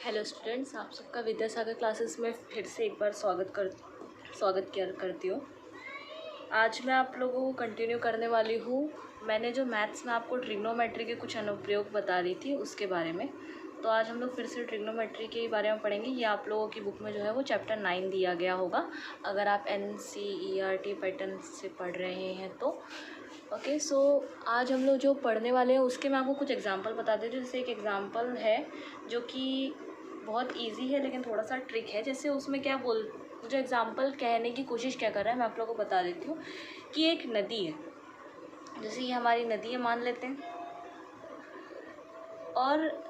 Hello students, आप सबका Vidyasagar classes में फिर से एक बार स्वागत करती हूँ। आज मैं आप लोगों को कंटिन्यू करने वाली हूँ। मैंने जो मैथ्स में आपको ट्रिग्नोमेट्री के कुछ अनुप्रयोग बता रही थी उसके बारे में, तो आज हम लोग फिर से ट्रिग्नोमेट्री के बारे में पढ़ेंगे। ये आप लोगों की बुक में जो है वो चैप्टर 9 दिया गया होगा, अगर आप NCERT पैटर्न से पढ़ रहे हैं तो। ओके, सो आज हम लोग जो पढ़ने वाले हैं उसके मैं आपको कुछ एग्जांपल बता देती हूँ। जैसे एक एग्जांपल है जो कि बहुत इजी है लेकिन थोड़ा सा ट्रिक है। जैसे उसमें जो एग्जांपल कहने की कोशिश क्या कर रहा है मैं आप लोगों को बता देती हूँ कि एक नदी है। जैसे ये हमारी नदी है मान लेते हैं, और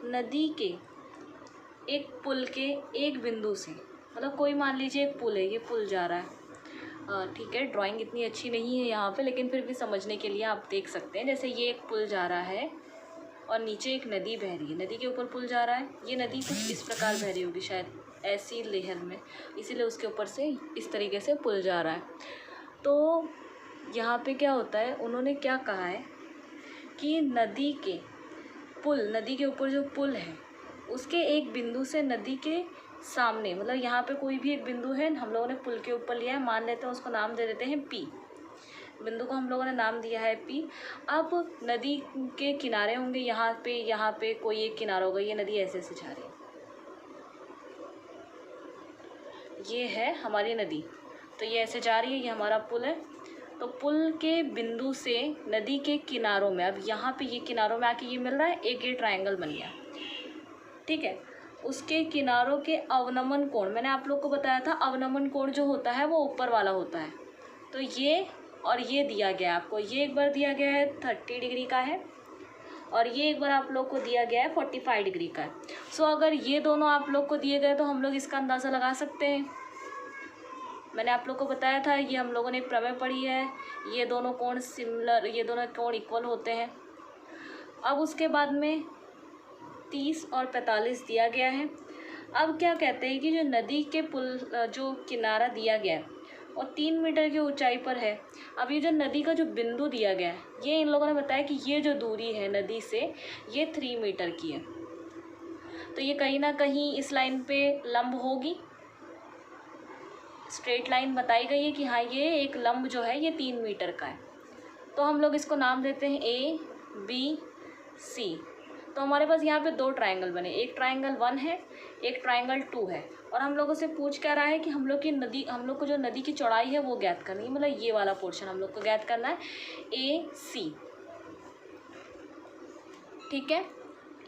नदी के एक पुल के एक बिंदु से, मतलब कोई मान लीजिए एक पुल है, ये पुल जा रहा है। ठीक है, ड्राइंग इतनी अच्छी नहीं है यहाँ पे, लेकिन फिर भी समझने के लिए आप देख सकते हैं। जैसे ये एक पुल जा रहा है और नीचे एक नदी बह रही है, नदी के ऊपर पुल जा रहा है। ये नदी कुछ इस प्रकार बह रही होगी, शायद ऐसी लहर में, इसीलिए उसके ऊपर से इस तरीके से पुल जा रहा है। तो यहाँ पे क्या होता है, उन्होंने क्या कहा है कि नदी के ऊपर जो पुल है उसके एक बिंदु से नदी के सामने, मतलब यहाँ पे कोई भी एक बिंदु है, हम लोगों ने पुल के ऊपर लिया है, मान लेते हैं उसको नाम दे देते हैं P। बिंदु को हम लोगों ने नाम दिया है P। अब नदी के किनारे होंगे, यहाँ पे कोई एक किनारा होगा। ये नदी ऐसे ऐसे जा रही है, ये है हमारी नदी, तो ये ऐसे जा रही है, ये हमारा पुल है। तो पुल के बिंदु से नदी के किनारों में, अब यहाँ पे ये किनारों में आके ये मिल रहा है, एक ये ट्रायंगल बन गया, ठीक है। उसके किनारों के अवनमन कोण, मैंने आप लोग को बताया था अवनमन कोण जो होता है वो ऊपर वाला होता है। तो ये और ये दिया गया है आपको, ये एक बार दिया गया है 30 डिग्री का है, और ये एक बार आप लोग को दिया गया है 45 डिग्री का है। सो अगर ये दोनों आप लोग को दिए गए तो हम लोग इसका अंदाज़ा लगा सकते हैं। मैंने आप लोग को बताया था, ये हम लोगों ने प्रमेय पढ़ी है, ये दोनों कोण सिमिलर, ये दोनों कोण इक्वल होते हैं। अब उसके बाद में 30 और 45 दिया गया है। अब क्या कहते हैं कि जो नदी के पुल जो किनारा दिया गया है और 3 मीटर की ऊंचाई पर है। अब ये जो नदी का जो बिंदु दिया गया है, ये इन लोगों ने बताया कि ये जो दूरी है नदी से, ये 3 मीटर की है। तो ये कहीं ना कहीं इस लाइन पे लंब होगी, स्ट्रेट लाइन बताई गई है कि हाँ ये एक लंब जो है ये 3 मीटर का है। तो हम लोग इसको नाम देते हैं ABC। तो हमारे पास यहाँ पे 2 ट्रायंगल बने, एक ट्रायंगल 1 है, एक ट्रायंगल 2 है। और हम लोगों से पूछ क्या रहा है कि हम लोग को जो नदी की चौड़ाई है वो ज्ञात करनी है, मतलब ये वाला पोर्शन हम लोग को ज्ञात करना है, AC। ठीक है,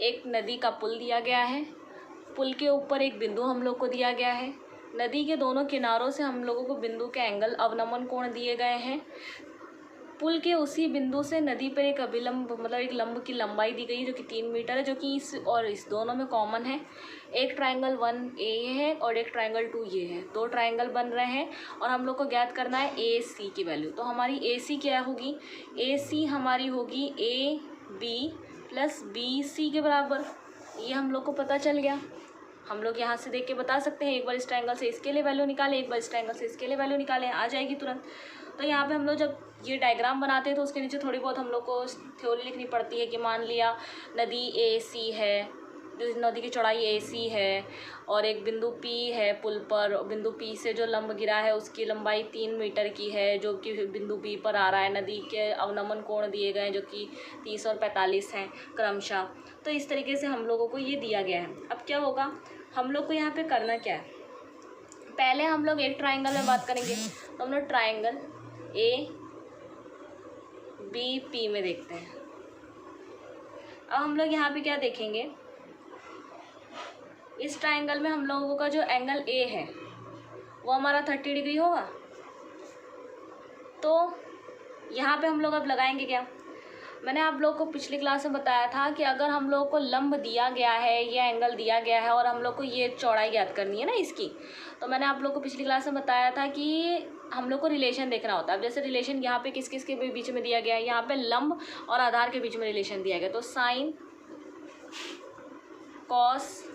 एक नदी का पुल दिया गया है, पुल के ऊपर एक बिंदु हम लोग को दिया गया है, नदी के दोनों किनारों से हम लोगों को बिंदु के एंगल अवनमन कोण दिए गए हैं। पुल के उसी बिंदु से नदी पर एक अभिलंब, मतलब एक लंब की लंबाई दी गई है जो कि 3 मीटर है, जो कि इस दोनों में कॉमन है। एक ट्रायंगल 1 ये है और एक ट्रायंगल 2 ये है, 2 ट्रायंगल बन रहे हैं और हम लोग को ज्ञात करना है AC की वैल्यू। तो हमारी AC क्या होगी, AC हमारी होगी AB प्लस BC के बराबर। ये हम लोग को पता चल गया, हम लोग यहाँ से देख के बता सकते हैं। एक बार इस ट्रायंगल से इसके लिए वैल्यू निकालें, एक बार इस ट्रायंगल से इसके लिए वैल्यू निकालें, आ जाएगी तुरंत। तो यहाँ पे हम लोग जब ये डायग्राम बनाते हैं तो उसके नीचे थोड़ी बहुत हम लोग को थ्योरी लिखनी पड़ती है कि मान लिया नदी AC है, नदी की चौड़ाई AC है, और एक बिंदु P है पुल पर, बिंदु P से जो लंब गिरा है उसकी लंबाई 3 मीटर की है, जो कि बिंदु P पर आ रहा है। नदी के अवनमन कोण दिए गए हैं जो कि 30 और 45 हैं क्रमशः। तो इस तरीके से हम लोगों को ये दिया गया है। अब क्या होगा, हम लोग को यहाँ पे करना क्या है, पहले हम लोग एक ट्रायंगल में बात करेंगे। तो हम लोग ट्रायंगल ABP में देखते हैं। अब हम लोग यहाँ पे क्या देखेंगे, इस ट्रायंगल में हम लोगों का जो एंगल A है वो हमारा 30 डिग्री होगा। तो यहाँ पे हम लोग अब लगाएंगे क्या, मैंने आप लोग को पिछली क्लास में बताया था कि अगर हम लोग को लंब दिया गया है, ये एंगल दिया गया है और हम लोग को ये चौड़ाई ज्ञात करनी है ना इसकी, तो मैंने आप लोग को पिछली क्लास में बताया था कि हम लोग को रिलेशन देखना होता है। अब जैसे रिलेशन यहाँ पे किस किस के बीच में दिया गया है, यहाँ पे लंब और आधार के बीच में रिलेशन दिया गया, तो साइन कॉस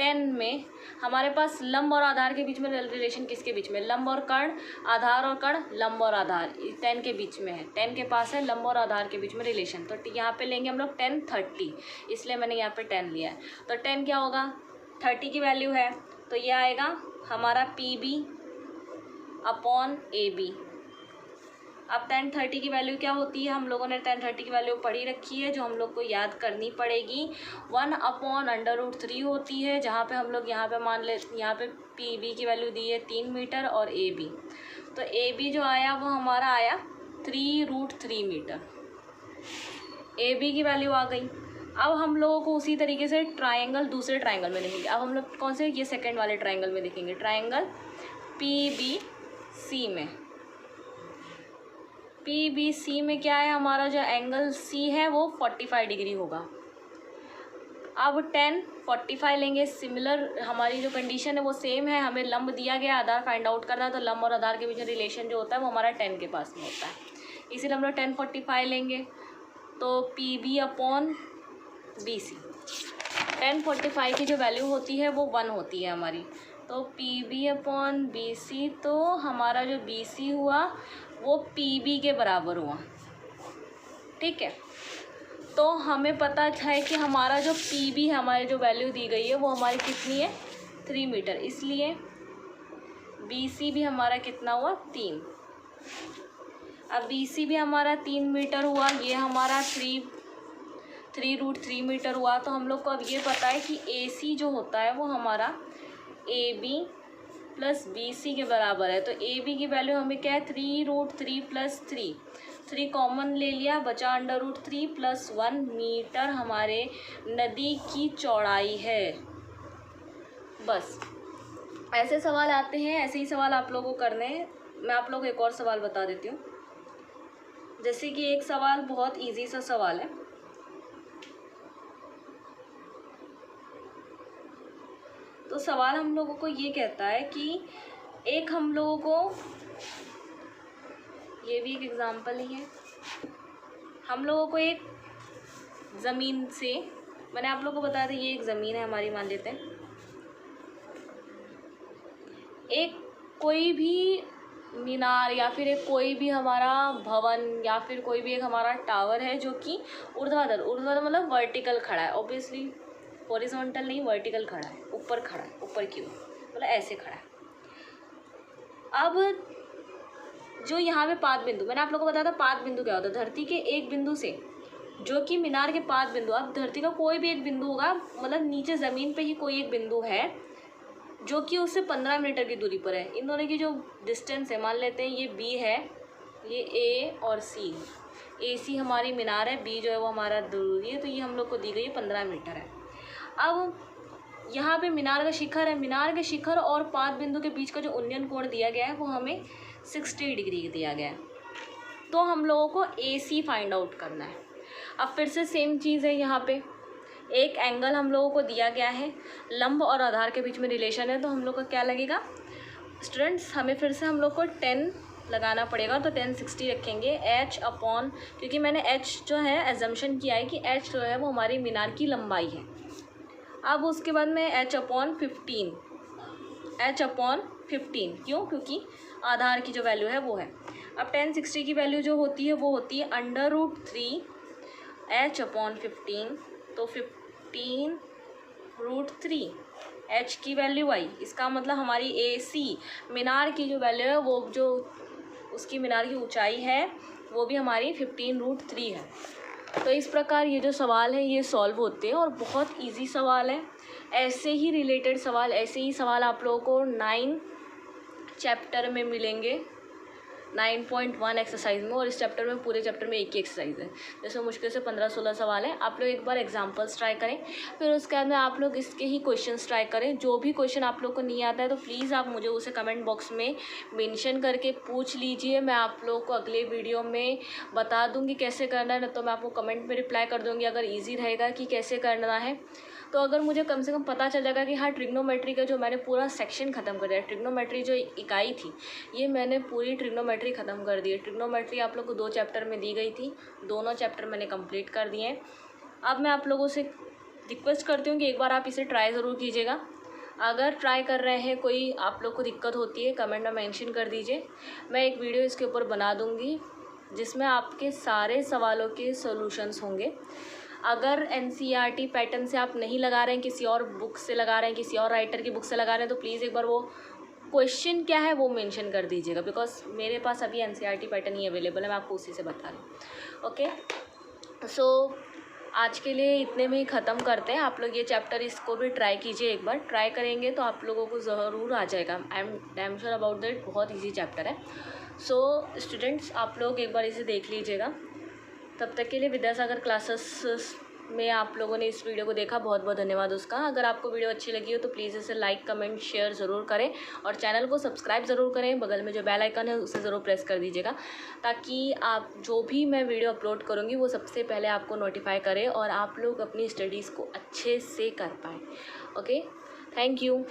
10 में हमारे पास लंब और आधार के बीच में रिलेशन किसके बीच में, लंब और कर्ण, आधार और कर्ण, लंब और आधार, 10 के बीच में है, 10 के पास है लंब और आधार के बीच में रिलेशन। तो यहाँ पे लेंगे हम लोग 10 30, इसलिए मैंने यहाँ पे 10 लिया है। तो 10 क्या होगा, 30 की वैल्यू है, तो ये आएगा हमारा PB अपॉन AB। अब 10 30 की वैल्यू क्या होती है, हम लोगों ने 10 30 की वैल्यू पढ़ी रखी है, जो हम लोग को याद करनी पड़ेगी, 1/√3 होती है, जहाँ पे हम लोग यहाँ पे मान ले, यहाँ पे PB की वैल्यू दी है 3 मीटर और AB, तो AB जो आया वो हमारा आया 3√3 मीटर, AB की वैल्यू आ गई। अब हम लोगों को उसी तरीके से ट्रायंगल दूसरे ट्रायंगल में देखेंगे। अब हम लोग कौन से, ये सेकंड वाले ट्रायंगल में देखेंगे, ट्रायंगल PBC में। PBC में क्या है, हमारा जो एंगल C है वो 45 डिग्री होगा। अब 10 45 लेंगे, सिमिलर हमारी जो कंडीशन है वो सेम है, हमें लंब दिया गया, आधार फाइंड आउट करना है, तो लंब और आधार के बीच में रिलेशन जो होता है वो हमारा 10 के पास में होता है, इसीलिए हम लोग 10 45 लेंगे। तो PB अपॉन BC, 10 45 की जो वैल्यू होती है वो 1 होती है हमारी, तो PB अपॉन BC, तो हमारा जो BC हुआ वो PB के बराबर हुआ। ठीक है, तो हमें पता है कि हमारा जो PB है, हमारी जो वैल्यू दी गई है वो हमारी कितनी है, 3 मीटर, इसलिए BC भी हमारा कितना हुआ, 3। अब BC भी हमारा 3 मीटर हुआ, ये हमारा 3√3 मीटर हुआ। तो हम लोग को अब ये पता है कि AC जो होता है वो हमारा AB प्लस BC के बराबर है। तो AB की वैल्यू हमें क्या है, 3√3 प्लस 3 कॉमन ले लिया, बचा √3 प्लस 1 मीटर हमारे नदी की चौड़ाई है। बस ऐसे सवाल आते हैं, ऐसे ही सवाल आप लोगों को करने हैं। मैं आप लोगों को एक और सवाल बता देती हूँ, जैसे कि एक सवाल बहुत इजी सा सवाल है। तो सवाल हम लोगों को ये कहता है कि एक हम लोगों को, ये भी एक एग्जाम्पल ही है, हम लोगों को एक ज़मीन से, मैंने आप लोगों को बताया था ये एक ज़मीन है हमारी, मान लेते हैं एक कोई भी मीनार या फिर एक कोई भी हमारा भवन या फिर कोई भी एक हमारा टावर है जो कि ऊर्ध्वाधर मतलब वर्टिकल खड़ा है, ऑब्वियसली हॉरिजॉन्टल नहीं, वर्टिकल खड़ा है, ऊपर खड़ा है, ऊपर की ओर मतलब ऐसे खड़ा है। अब जो यहाँ पे पाद बिंदु, मैंने आप लोगों को बताया था पाद बिंदु क्या होता है, धरती के एक बिंदु से जो कि मीनार के पाद बिंदु, अब धरती का कोई भी एक बिंदु होगा, मतलब नीचे ज़मीन पे ही कोई एक बिंदु है जो कि उससे 15 मीटर की दूरी पर है। इन दोनों की जो डिस्टेंस है, मान लेते हैं ये B है, ये A और C, AC हमारी मीनार है, B जो है वो हमारा दूरी है, तो ये हम लोग को दी गई 15 मीटर है। अब यहाँ पे मीनार का शिखर है, मीनार के शिखर और पाद बिंदु के बीच का जो उन्नयन कोण दिया गया है वो हमें 60 डिग्री दिया गया है। तो हम लोगों को AC फाइंड आउट करना है। अब फिर से सेम चीज़ है, यहाँ पे एक एंगल हम लोगों को दिया गया है, लंब और आधार के बीच में रिलेशन है, तो हम लोग का क्या लगेगा स्टूडेंट्स, हमें फिर से हम लोग को 10 लगाना पड़ेगा, तो 10 60 रखेंगे, H अपॉन, क्योंकि मैंने H जो है एजम्पशन किया है कि H जो है वो हमारी मीनार की लंबाई है। अब उसके बाद में H अपॉन 15, H अपॉन 15 क्यों, क्योंकि आधार की जो वैल्यू है वो है। अब 10 60 की वैल्यू जो होती है वो होती है √3 H अपॉन 15, तो 15√3 H की वैल्यू आई, इसका मतलब हमारी AC मीनार की जो वैल्यू है वो जो उसकी मीनार की ऊंचाई है वो भी हमारी 15√3 है। तो इस प्रकार ये जो सवाल है ये सॉल्व होते हैं और बहुत इजी सवाल है। ऐसे ही रिलेटेड सवाल, ऐसे ही सवाल आप लोगों को 9 चैप्टर में मिलेंगे, 9.1 एक्सरसाइज में, और इस चैप्टर में पूरे चैप्टर में एक ही एक्सरसाइज है, जैसे मुश्किल से 15-16 सवाल हैं। आप लोग एक बार एग्जांपल्स ट्राई करें, फिर उसके बाद में आप लोग इसके ही क्वेश्चंस ट्राई करें। जो भी क्वेश्चन आप लोग को नहीं आता है तो प्लीज़ आप मुझे उसे कमेंट बॉक्स में मेंशन करके पूछ लीजिए, मैं आप लोगों को अगले वीडियो में बता दूँगी कैसे करना है, न तो मैं आपको कमेंट में रिप्लाई कर दूँगी अगर ईजी रहेगा कि कैसे करना है। तो अगर मुझे कम से कम पता चल जाएगा कि हाँ ट्रिग्नोमेट्री का जो मैंने पूरा सेक्शन ख़त्म कर दिया, ट्रिग्नोमेट्री जो इकाई थी ये मैंने पूरी ट्रिग्नोमेट्री ख़त्म कर दी है। ट्रिग्नोमेट्री आप लोग को 2 चैप्टर में दी गई थी, दोनों चैप्टर मैंने कंप्लीट कर दिए हैं। अब मैं आप लोगों से रिक्वेस्ट करती हूँ कि एक बार आप इसे ट्राई ज़रूर कीजिएगा। अगर ट्राई कर रहे हैं, कोई आप लोग को दिक्कत होती है, कमेंट में मेंशन कर दीजिए। मैं एक वीडियो इसके ऊपर बना दूँगी जिसमें आपके सारे सवालों के सॉल्यूशंस होंगे। अगर एनसीईआरटी पैटर्न से आप नहीं लगा रहे हैं, किसी और बुक से लगा रहे हैं, किसी और राइटर की बुक से लगा रहे हैं, तो प्लीज़ एक बार वो क्वेश्चन क्या है वो मेंशन कर दीजिएगा, बिकॉज मेरे पास अभी एनसीईआरटी पैटर्न ही अवेलेबल है, मैं आपको उसी से बता रही हूँ। ओके, सो आज के लिए इतने में ही ख़त्म करते हैं। आप लोग ये चैप्टर इसको भी ट्राई कीजिए, एक बार ट्राई करेंगे तो आप लोगों को ज़रूर आ जाएगा। I am damn sure about that, बहुत ईजी चैप्टर है। सो स्टूडेंट्स, आप लोग एक बार इसे देख लीजिएगा। तब तक के लिए विद्यासागर क्लासेस में आप लोगों ने इस वीडियो को देखा, बहुत बहुत धन्यवाद उसका। अगर आपको वीडियो अच्छी लगी हो तो प्लीज़ इसे लाइक, कमेंट, शेयर ज़रूर करें और चैनल को सब्सक्राइब ज़रूर करें। बगल में जो बेल आइकन है उसे ज़रूर प्रेस कर दीजिएगा, ताकि आप जो भी मैं वीडियो अपलोड करूँगी वो सबसे पहले आपको नोटिफाई करे और आप लोग अपनी स्टडीज़ को अच्छे से कर पाएँ। Okay, thank you.